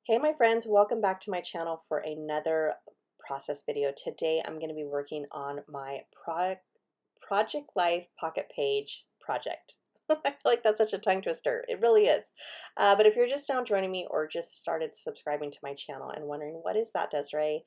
Hey my friends, welcome back to my channel for another process video. Today I'm going to be working on my Project Life Pocket Page project. I feel like that's such a tongue twister. It really is. But if you're just now joining me or just started subscribing to my channel and wondering what is that, Desiree,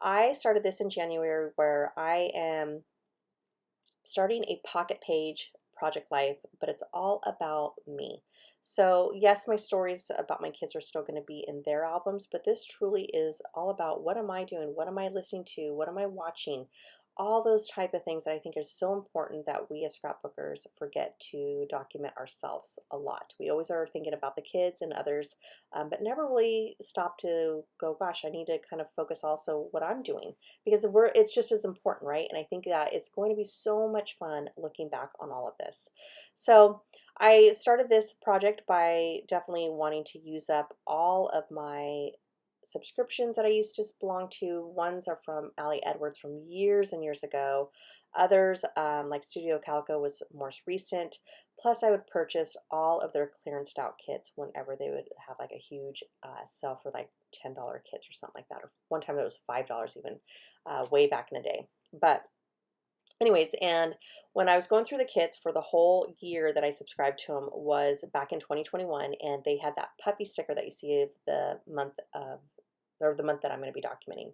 I started this in January where I am starting a pocket page project life, but it's all about me. So yes, my stories about my kids are still going to be in their albums, but this truly is all about what am I doing? What am I listening to? What am I watching? All those type of things that I think are so important that we as scrapbookers forget to document ourselves a lot. We always are thinking about the kids and others, but never really stop to go, gosh, I need to kind of focus also what I'm doing because it's just as important, right? And I think that it's going to be so much fun looking back on all of this. So I started this project by definitely wanting to use up all of my subscriptions that I used to belong to. Ones are from Ali Edwards from years and years ago. Others, like Studio Calico, was more recent. Plus, I would purchase all of their clearance out kits whenever they would have like a huge sale for like $10 kits or something like that. Or one time it was $5 even, way back in the day. But anyways, and when I was going through the kits for the whole year that I subscribed to them was back in 2021, and they had that puppy sticker that you see of the month of, or the month that I'm going to be documenting.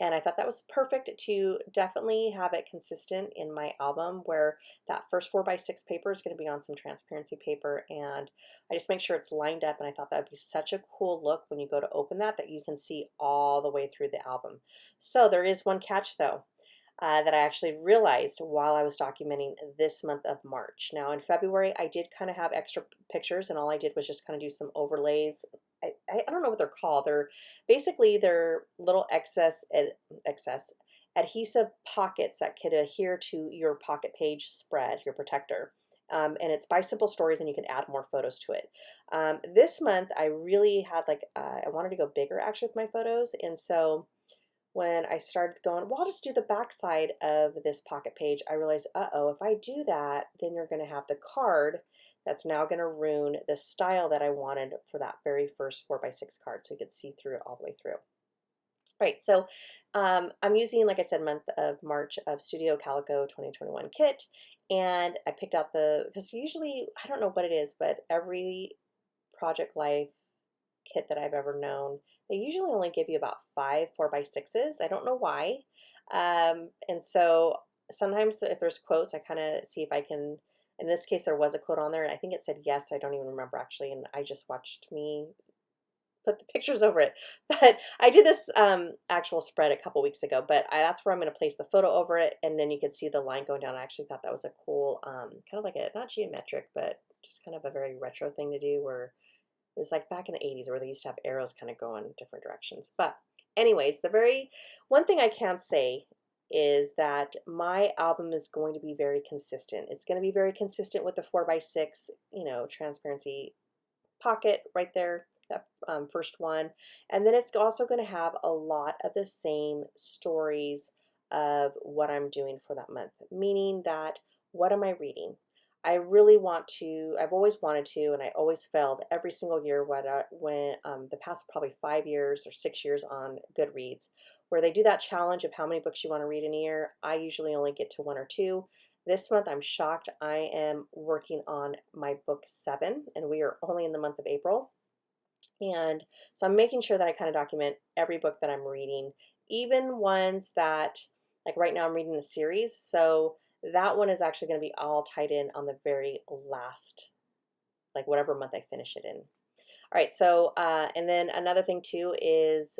And I thought that was perfect to definitely have it consistent in my album where that first 4x6 paper is going to be on some transparency paper, and I just make sure it's lined up, and I thought that would be such a cool look when you go to open that you can see all the way through the album. So there is one catch though. That I actually realized while I was documenting this month of March. Now in February, I did kind of have extra pictures, and all I did was just kind of do some overlays. I don't know what they're called. They're little excess adhesive pockets that could adhere to your pocket page spread, your protector. And it's by Simple Stories, and you can add more photos to it. This month, I really had I wanted to go bigger actually with my photos, and so when I started going, well, I'll just do the back side of this pocket page, I realized, uh-oh, if I do that, then you're going to have the card that's now going to ruin the style that I wanted for that very first 4x6 card, so you could see through it all the way through. Right, so I'm using, like I said, month of March of Studio Calico 2021 kit, and I picked out because usually, I don't know what it is, but every Project Life kit that I've ever known, they usually only give you about 5 4x6s. I don't know why. And so sometimes if there's quotes, I kind of see if I can, in this case, there was a quote on there, and I think it said yes. I don't even remember actually, and I just watched me put the pictures over it. But I did this actual spread a couple weeks ago, but that's where I'm going to place the photo over it, and then you can see the line going down. I actually thought that was a cool, kind of like a, not geometric, but just kind of a very retro thing to do where it was like back in the 80s where they used to have arrows kind of going different directions. But anyways, one thing I can say is that my album is going to be very consistent. It's going to be very consistent with the 4x6, transparency pocket right there, that first one. And then it's also going to have a lot of the same stories of what I'm doing for that month, meaning that what am I reading? I really want to, I've always wanted to, and I always failed every single year when the past probably 5 years or 6 years on Goodreads, where they do that challenge of how many books you want to read in a year. I usually only get to 1 or 2. This month, I'm shocked. I am working on my book 7, and we are only in the month of April. And so I'm making sure that I kind of document every book that I'm reading, even ones that, like right now, I'm reading a series. So that one is actually going to be all tied in on the very last, like whatever month I finish it in. All right, so, and then another thing too is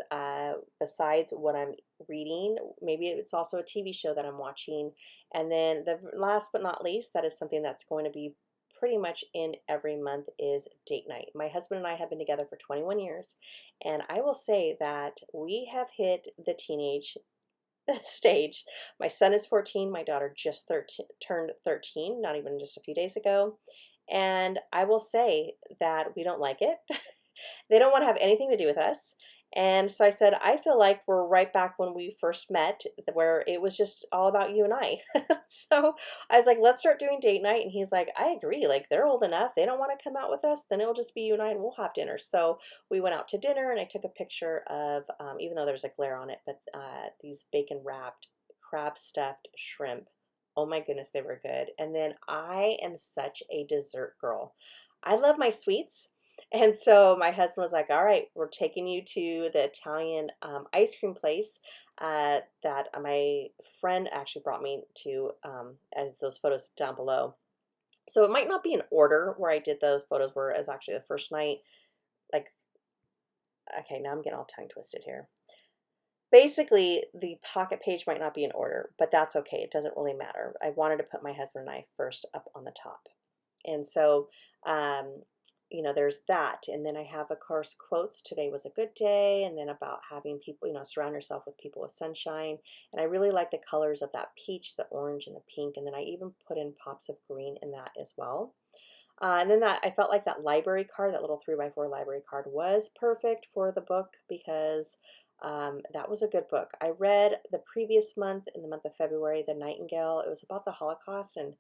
besides what I'm reading, maybe it's also a TV show that I'm watching. And then the last but not least, that is something that's going to be pretty much in every month is date night. My husband and I have been together for 21 years, and I will say that we have hit the teenage stage. My son is 14, my daughter just turned 13, not even just a few days ago. And I will say that we don't like it. They don't want to have anything to do with us. And so I said, I feel like we're right back when we first met, where it was just all about you and I. So I was like, let's start doing date night. And he's like, I agree. Like, they're old enough. They don't want to come out with us. Then it'll just be you and I, and we'll have dinner. So we went out to dinner, and I took a picture of, even though there's a glare on it, but these bacon wrapped crab stuffed shrimp. Oh my goodness, they were good. And then I am such a dessert girl. I love my sweets. And so my husband was like, all right, we're taking you to the Italian ice cream place that my friend actually brought me to, as those photos down below. So it might not be in order where I did those photos, where it was actually the first night. Like, okay, now I'm getting all tongue twisted here. Basically, the pocket page might not be in order, but that's okay. It doesn't really matter. I wanted to put my husband and I first up on the top. And so, um, there's that. And then I have, of course, quotes. Today was a good day. And then about having people, surround yourself with people with sunshine. And I really like the colors of that peach, the orange, and the pink. And then I even put in pops of green in that as well. And then I felt like that library card, that little 3x4 library card, was perfect for the book because that was a good book. I read the previous month, in the month of February, The Nightingale. It was about the Holocaust, and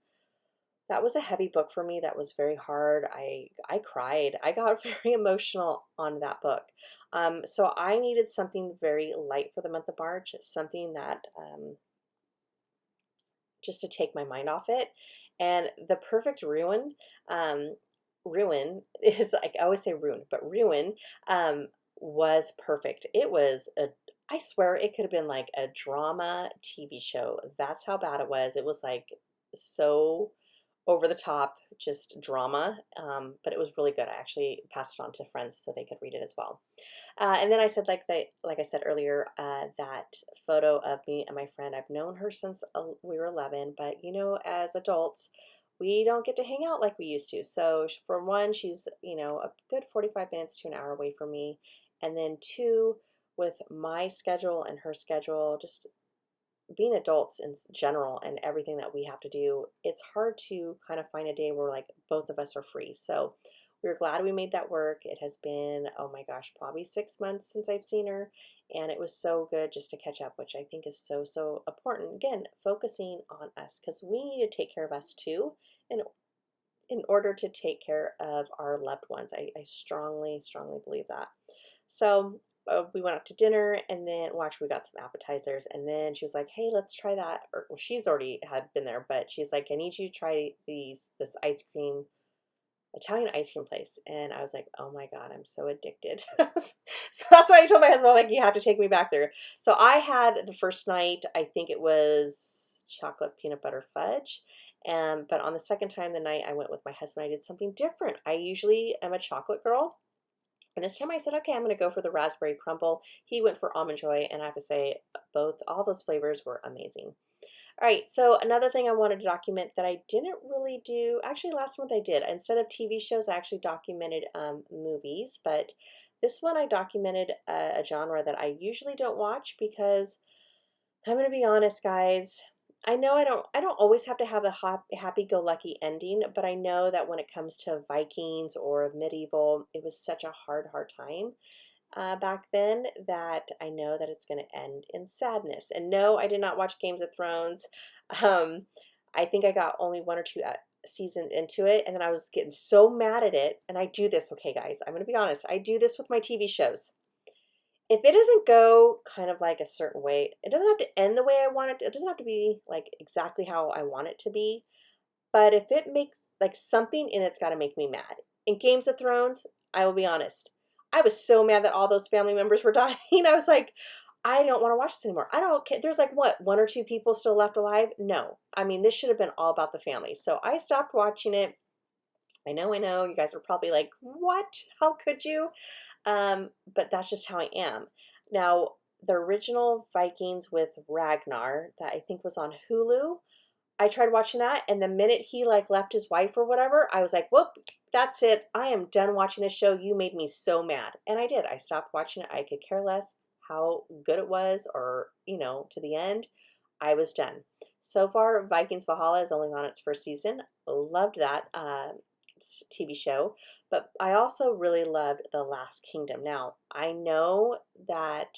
that was a heavy book for me. That was very hard. I cried. I got very emotional on that book. So I needed something very light for the month of March, something that just to take my mind off it. And the perfect ruin is, like, I always say ruin, but ruin was perfect. It was I swear it could have been like a drama TV show. That's how bad it was. It was like so over the top, just drama. But it was really good. I actually passed it on to friends so they could read it as well. And then I said, like I said earlier, that photo of me and my friend. I've known her since we were 11, but as adults, we don't get to hang out like we used to. So for one, she's a good 45 minutes to an hour away from me, and then two, with my schedule and her schedule, just being adults in general and everything that we have to do, it's hard to kind of find a day where like both of us are free. So we're glad we made that work. It has been, oh my gosh, probably 6 months since I've seen her, and it was so good just to catch up, which I think is so, so important. Again, focusing on us, because we need to take care of us too, and in order to take care of our loved ones. I strongly, strongly believe that. So we went out to dinner, and then, well, actually, we got some appetizers, and then she was like, hey, let's try that. Or, well, she's already had been there, but she's like, I need you to try this Italian ice cream place. And I was like, oh my God, I'm so addicted. So that's why I told my husband, like, you have to take me back there. So I had the first night, I think it was chocolate peanut butter fudge. But on the second time, the night I went with my husband, I did something different. I usually am a chocolate girl. And this time I said, okay, I'm going to go for the raspberry crumble. He went for almond joy, and I have to say, all those flavors were amazing. All right, so another thing I wanted to document that I didn't really do, actually last month I did. Instead of TV shows, I actually documented movies, but this one I documented a genre that I usually don't watch because I'm going to be honest, guys. I know I don't always have to have the happy-go-lucky ending, but I know that when it comes to Vikings or medieval, it was such a hard time back then that I know that it's going to end in sadness. And no, I did not watch Games of Thrones. Um, I think I got only one or two seasons into it, and then I was getting so mad at it. And I do this, okay, guys, I'm going to be honest. I do this with my TV shows. If it doesn't go kind of like a certain way, it doesn't have to end the way I want it to. It doesn't have to be like exactly how I want it to be. But if it makes like something in it's got to make me mad. In Games of Thrones, I will be honest, I was so mad that all those family members were dying. I was like, I don't want to watch this anymore. I don't care. There's like what, one or two people still left alive? No. I mean, this should have been all about the family. So I stopped watching it. I know. You guys are probably like, what? How could you? But that's just how I am. Now, the original Vikings with Ragnar that I think was on Hulu, I tried watching that, and the minute he like left his wife or whatever, I was like, whoop, that's it. I am done watching this show. You made me so mad. And I did. I stopped watching it. I could care less how good it was or, to the end. I was done. So far, Vikings Valhalla is only on its first season. Loved that TV show. But I also really loved The Last Kingdom. Now, I know that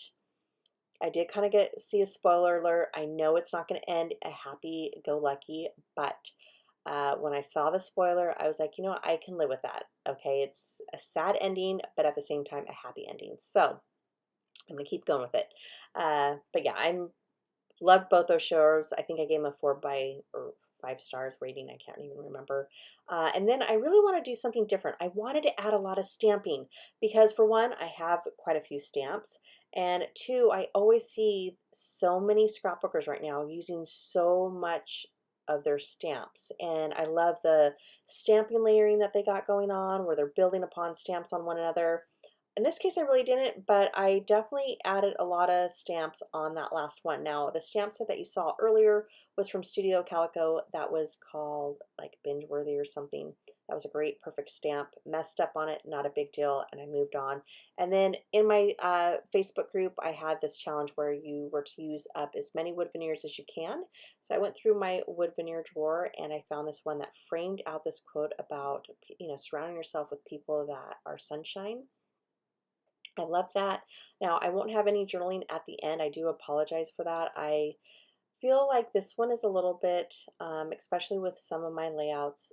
I did kind of see a spoiler alert. I know it's not going to end a happy-go-lucky, but when I saw the spoiler, I was like, you know what, I can live with that. Okay, it's a sad ending, but at the same time, a happy ending. So I'm gonna keep going with it. But yeah, I'm loved both those shows. I think I gave them a 4 or 5 stars rating. I can't even remember. And then I really want to do something different. I wanted to add a lot of stamping because, for one, I have quite a few stamps. And two, I always see so many scrapbookers right now using so much of their stamps. And I love the stamping layering that they got going on where they're building upon stamps on one another. In this case, I really didn't, but I definitely added a lot of stamps on that last one. Now, the stamp set that you saw earlier was from Studio Calico. That was called like Binge Worthy or something. That was a great, perfect stamp. Messed up on it, not a big deal, and I moved on. And then in my Facebook group, I had this challenge where you were to use up as many wood veneers as you can. So I went through my wood veneer drawer and I found this one that framed out this quote about, surrounding yourself with people that are sunshine. I love that. Now, I won't have any journaling at the end. I do apologize for that. I feel like this one is a little bit, especially with some of my layouts,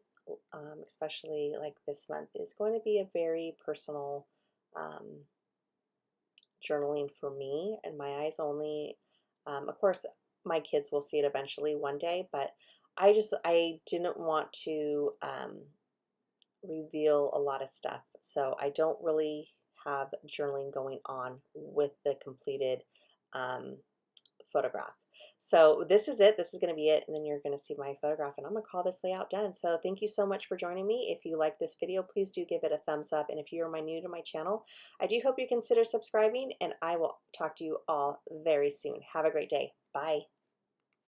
especially like this month, is going to be a very personal um, journaling for me and my eyes only. Of course, my kids will see it eventually one day, but I didn't want to reveal a lot of stuff. So I don't really have journaling going on with the completed um, photograph. So this is it. This is going to be it. And then you're going to see my photograph and I'm going to call this layout done. So thank you so much for joining me. If you like this video, please do give it a thumbs up. And if you're new to my channel, I do hope you consider subscribing and I will talk to you all very soon. Have a great day. Bye.